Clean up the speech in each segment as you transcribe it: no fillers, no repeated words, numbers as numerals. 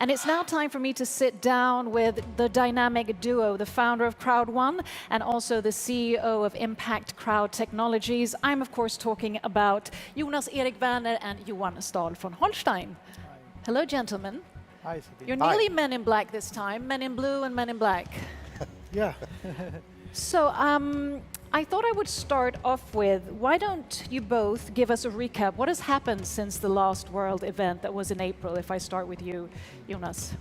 And it's now time for me to sit down with the dynamic duo, the founder of Crowd1 and also the CEO of Impact Crowd Technologies. I'm of course talking about Jonas Erik Werner and Johan Stahl von Holstein. Hi. Hello, gentlemen. Hi, Sabine. You're nearly men in black this time, men in blue and men in black. Yeah. So I thought I would start off with, why don't you both give us a recap? What has happened since the last World event that was in April, if I start with you, Jonas?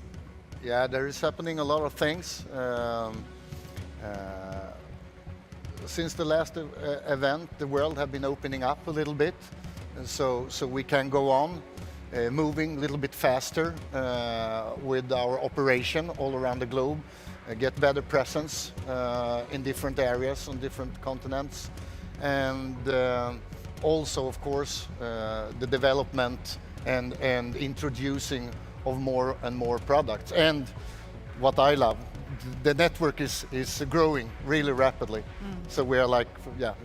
Yeah, there is happening a lot of things. Since the last event, the world have been opening up a little bit, and so we can go on moving a little bit faster with our operation all around the globe, get better presence in different areas on different continents, and also, of course, the development and introducing of more and more products. And what I love, the network is growing really rapidly. So we are like, a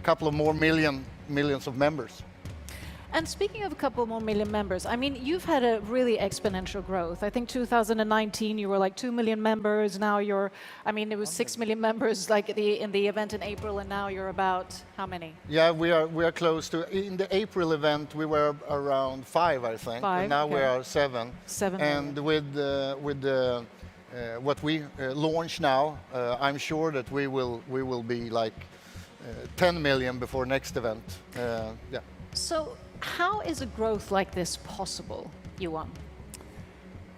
couple of more millions of members. And speaking of a couple more million members, I mean, you've had a really exponential growth. I think 2019 you were like 2 million members. Now you're, I mean, it was 6 million members like in the event in April, and now you're about how many? Yeah, we are close to. In the April event, we were around 5, I think. 5. And now okay. we are 7. 7. And with what we launch now, I'm sure that we will be like 10 million before next event. Yeah. So how is a growth like this possible, Johan?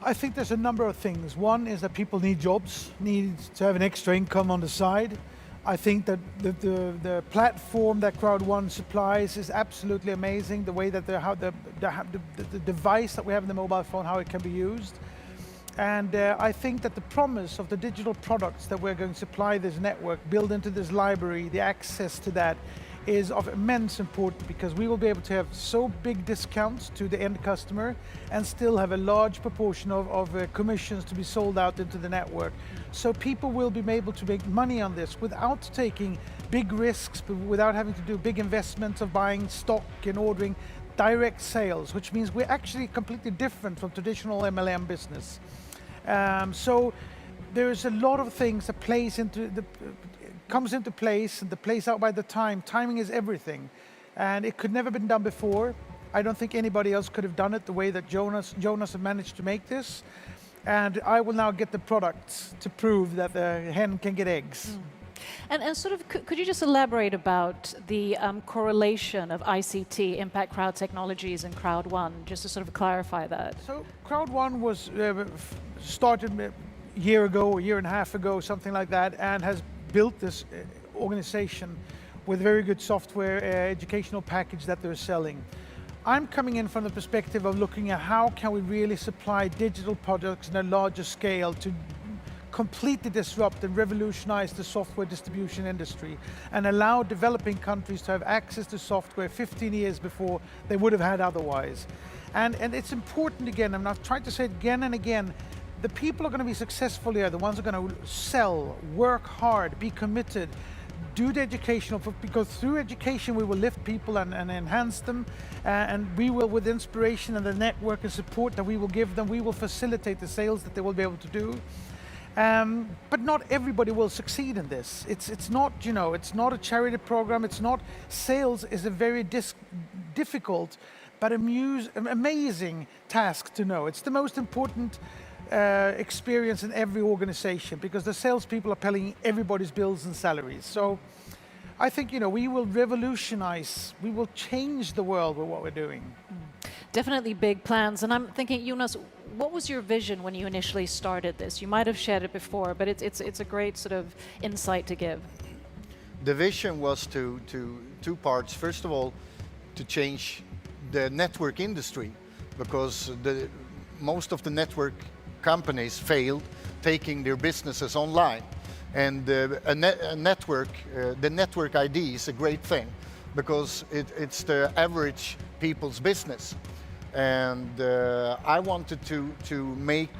I think there's a number of things. One is that people need jobs, need to have an extra income on the side. I think that the platform that Crowd1 supplies is absolutely amazing. The way that the device that we have in the mobile phone, how it can be used. And I think that the promise of the digital products that we're going to supply this network, build into this library, the access to that, is of immense importance, because we will be able to have so big discounts to the end customer and still have a large proportion of commissions to be sold out into the network. So people will be able to make money on this without taking big risks, without having to do big investments of buying stock and ordering direct sales, which means we're actually completely different from traditional MLM business. So there's a lot of things that comes into place, and the plays out by the time. Timing is everything, and it could never been done before. I don't think anybody else could have done it the way that Jonas have managed to make this. And I will now get the products to prove that the hen can get eggs. And sort of, could you just elaborate about the correlation of ICT, Impact Crowd Technologies, and Crowd1, just to sort of clarify that? So Crowd1 was started a year ago, a year and a half ago, something like that, and has built this organization with very good software, educational package that they're selling. I'm coming in from the perspective of looking at how can we really supply digital products on a larger scale to completely disrupt and revolutionize the software distribution industry and allow developing countries to have access to software 15 years before they would have had otherwise. And it's important, again, I'm not trying to say it again and again, the people are going to be successful here, the ones who are going to sell, work hard, be committed, do the educational, because through education we will lift people and enhance them, and we will, with inspiration and the network and support that we will give them, we will facilitate the sales that they will be able to do. But not everybody will succeed in this. It's not, it's not a charity program, it's not, sales is a very difficult but amazing task to know. It's the most important experience in every organization, because the salespeople are paying everybody's bills and salaries. So I think, we will revolutionize, we will change the world with what we're doing. Definitely big plans. And I'm thinking, Jonas, what was your vision when you initially started this? You might have shared it before, but it's a great sort of insight to give. The vision was to two parts. First of all, to change the network industry, because most of the network companies failed taking their businesses online, and the network ID is a great thing, because it's the average people's business, and I wanted to make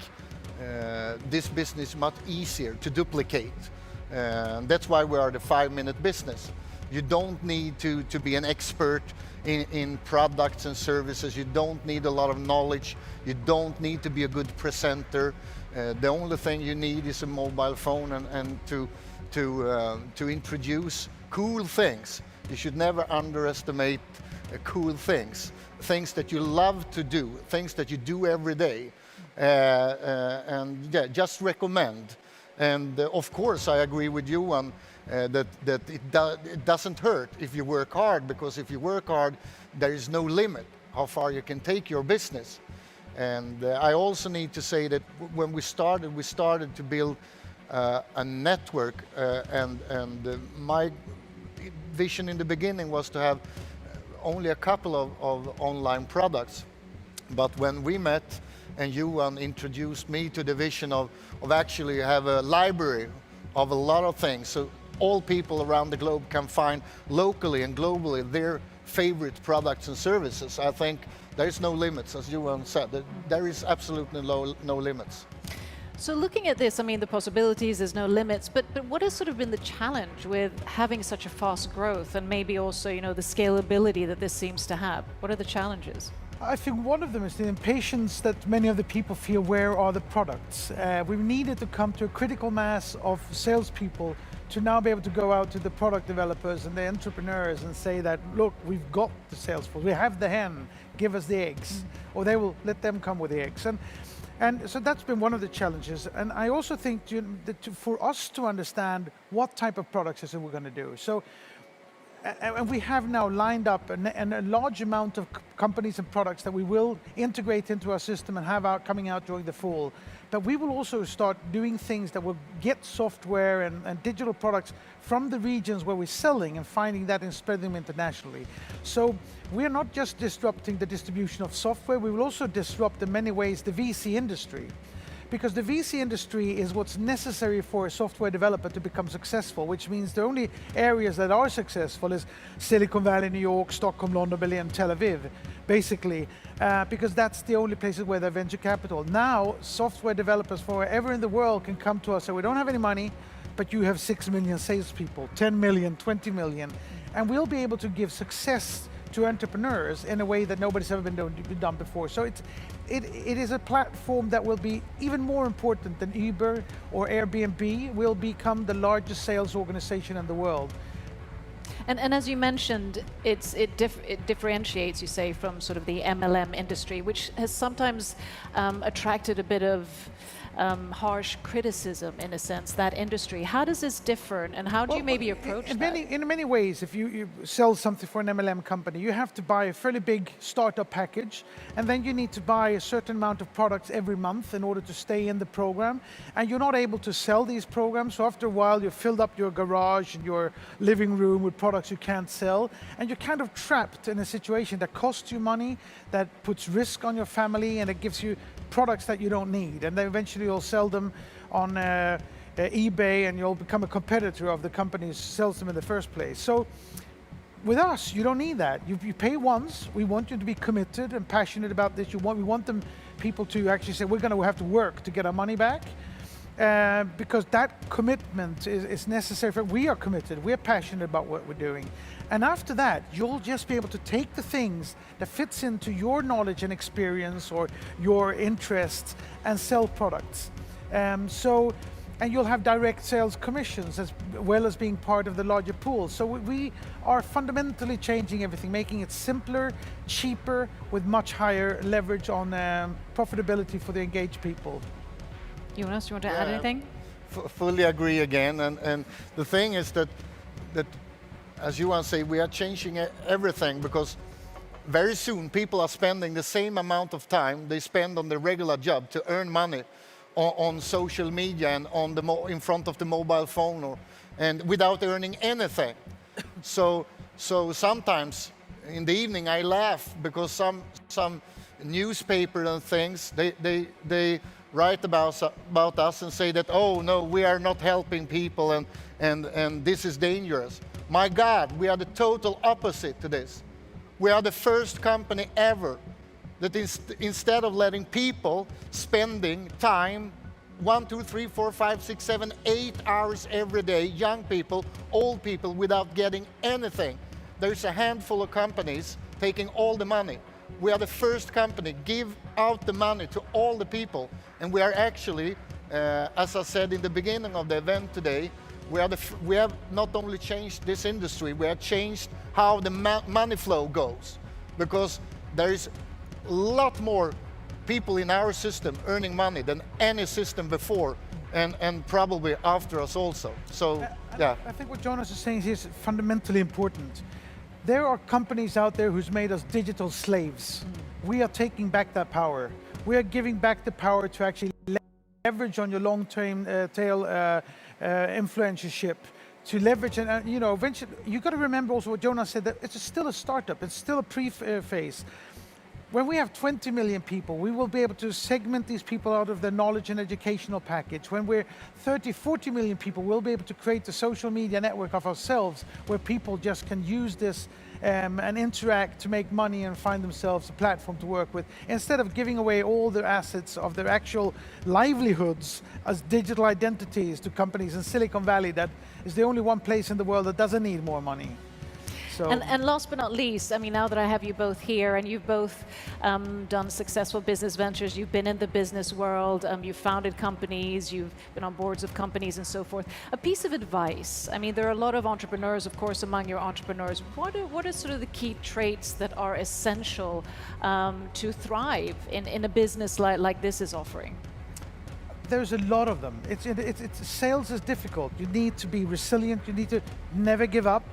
this business much easier to duplicate. That's why we are the 5-minute business. You don't need to be an expert in products and services. You don't need a lot of knowledge. You don't need to be a good presenter. The only thing you need is a mobile phone and to introduce cool things. You should never underestimate cool things that you love to do, things that you do every day. And yeah, just recommend. And of course, I agree with you on that it doesn't hurt if you work hard, because if you work hard, there is no limit how far you can take your business. And I also need to say that when we started to build a network, and my vision in the beginning was to have only a couple of online products. But when we met and Johan introduced me to the vision of actually have a library of a lot of things, so all people around the globe can find locally and globally their favorite products and services, I think there is no limits, as Johan said. There is absolutely no limits. So looking at this, I mean, the possibilities, there's no limits, but what has sort of been the challenge with having such a fast growth, and maybe also, you know, the scalability that this seems to have? What are the challenges? I think one of them is the impatience that many of the people feel, where are the products? We've needed to come to a critical mass of salespeople to now be able to go out to the product developers and the entrepreneurs and say that, look, we've got the sales force, we have the hen, give us the eggs, or they will let them come with the eggs. And so that's been one of the challenges. And I also think that for us to understand what type of products is it we're going to do. So, and we have now lined up a large amount of companies and products that we will integrate into our system and have coming out during the fall. But we will also start doing things that will get software and digital products from the regions where we're selling and finding that and spreading them internationally. So we're not just disrupting the distribution of software, we will also disrupt in many ways the VC industry. Because the VC industry is what's necessary for a software developer to become successful, which means the only areas that are successful is Silicon Valley, New York, Stockholm, London, Berlin, Tel Aviv, basically, because that's the only places where they have venture capital. Now, software developers from wherever in the world can come to us and say, we don't have any money, but you have 6 million salespeople, 10 million, 20 million, and we'll be able to give success to entrepreneurs in a way that nobody's ever been done before. So it is a platform that will be even more important than Uber or Airbnb, will become the largest sales organization in the world. And as you mentioned, it differentiates, you say, from sort of the MLM industry, which has sometimes attracted a bit of harsh criticism, in a sense, that industry. How does this differ, and how do you maybe approach that? In many ways, if you sell something for an MLM company, you have to buy a fairly big startup package, and then you need to buy a certain amount of products every month in order to stay in the program, and you're not able to sell these programs, so after a while you've filled up your garage and your living room with products you can't sell, and you're kind of trapped in a situation that costs you money, that puts risk on your family, and it gives you products that you don't need, and then eventually you'll sell them on eBay, and you'll become a competitor of the company who sells them in the first place. So with us, you don't need that. You pay once. We want you to be committed and passionate about this. We want people to actually say, we're going to have to work to get our money back, because that commitment is necessary. We are committed. We're passionate about what we're doing. And after that, you'll just be able to take the things that fits into your knowledge and experience or your interests and sell products. And you'll have direct sales commissions as well as being part of the larger pool. So we are fundamentally changing everything, making it simpler, cheaper, with much higher leverage on profitability for the engaged people. Jonas, you want to add anything? Fully agree again. And the thing is that as Johan said, we are changing everything, because very soon people are spending the same amount of time they spend on the regular job to earn money on social media and in front of the mobile phone, and without earning anything. So sometimes in the evening I laugh, because some newspaper and things, they write about us and say that, oh no, we are not helping people and this is dangerous. My God, we are the total opposite to this. We are the first company ever that instead of letting people spending time 1, 2, 3, 4, 5, 6, 7, 8 hours every day, young people, old people, without getting anything. There's a handful of companies taking all the money. We are the first company give out the money to all the people, and we are actually, as I said in the beginning of the event today, we have not only changed this industry, we have changed how the money flow goes, because there is a lot more people in our system earning money than any system before, and probably after us also. So, yeah. I think what Jonas is saying is fundamentally important. There are companies out there who's made us digital slaves. We are taking back that power. We are giving back the power to actually leverage on your long-term tail influencership, to leverage, and you know, eventually, you got to remember also what Jonas said, that it's still a startup, it's still a pre-phase. When we have 20 million people, we will be able to segment these people out of their knowledge and educational package. When we're 30, 40 million people, we'll be able to create the social media network of ourselves, where people just can use this and interact to make money and find themselves a platform to work with, instead of giving away all their assets of their actual livelihoods as digital identities to companies in Silicon Valley that is the only one place in the world that doesn't need more money. So. And last but not least, I mean, now that I have you both here, and you've both done successful business ventures, you've been in the business world, you've founded companies, you've been on boards of companies and so forth. A piece of advice, I mean, there are a lot of entrepreneurs, of course, among your entrepreneurs. What are sort of the key traits that are essential to thrive in a business like this is offering? There's a lot of them. Sales is difficult. You need to be resilient. You need to never give up.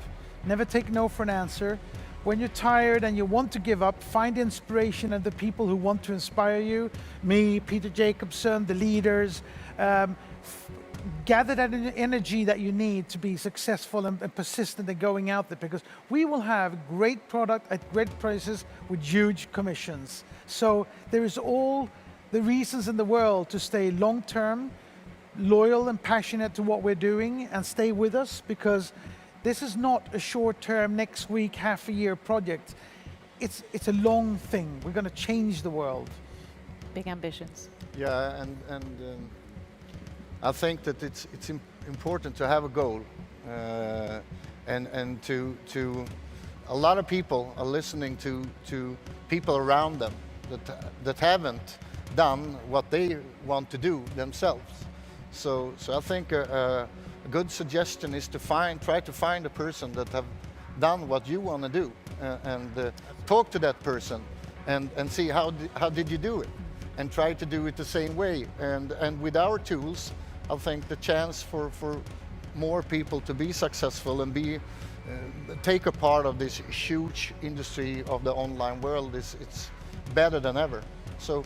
Never take no for an answer. When you're tired and you want to give up, find inspiration in the people who want to inspire you. Me, Peter Jacobson, the leaders. Gather that energy that you need to be successful and persistent in going out there, because we will have great product at great prices with huge commissions. So there is all the reasons in the world to stay long-term, loyal and passionate to what we're doing, and stay with us, because this is not a short-term, next week, half a year project. It's a long thing. We're going to change the world. Big ambitions. Yeah, and I think that it's important to have a goal, and to a lot of people are listening to people around them that haven't done what they want to do themselves. So I think a good suggestion is to try to find a person that have done what you want to do, and talk to that person and see how did you do it, and try to do it the same way. And with our tools, I think the chance for more people to be successful and take a part of this huge industry of the online world it's better than ever. So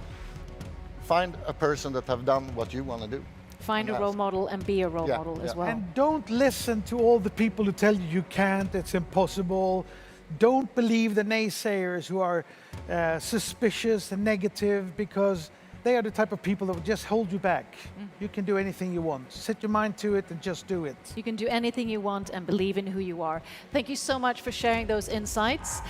find a person that have done what you want to do. Find a role model and be a role model as well. And don't listen to all the people who tell you can't, it's impossible. Don't believe the naysayers who are suspicious and negative, because they are the type of people that will just hold you back. You can do anything you want. Set your mind to it and just do it. You can do anything you want and believe in who you are. Thank you so much for sharing those insights.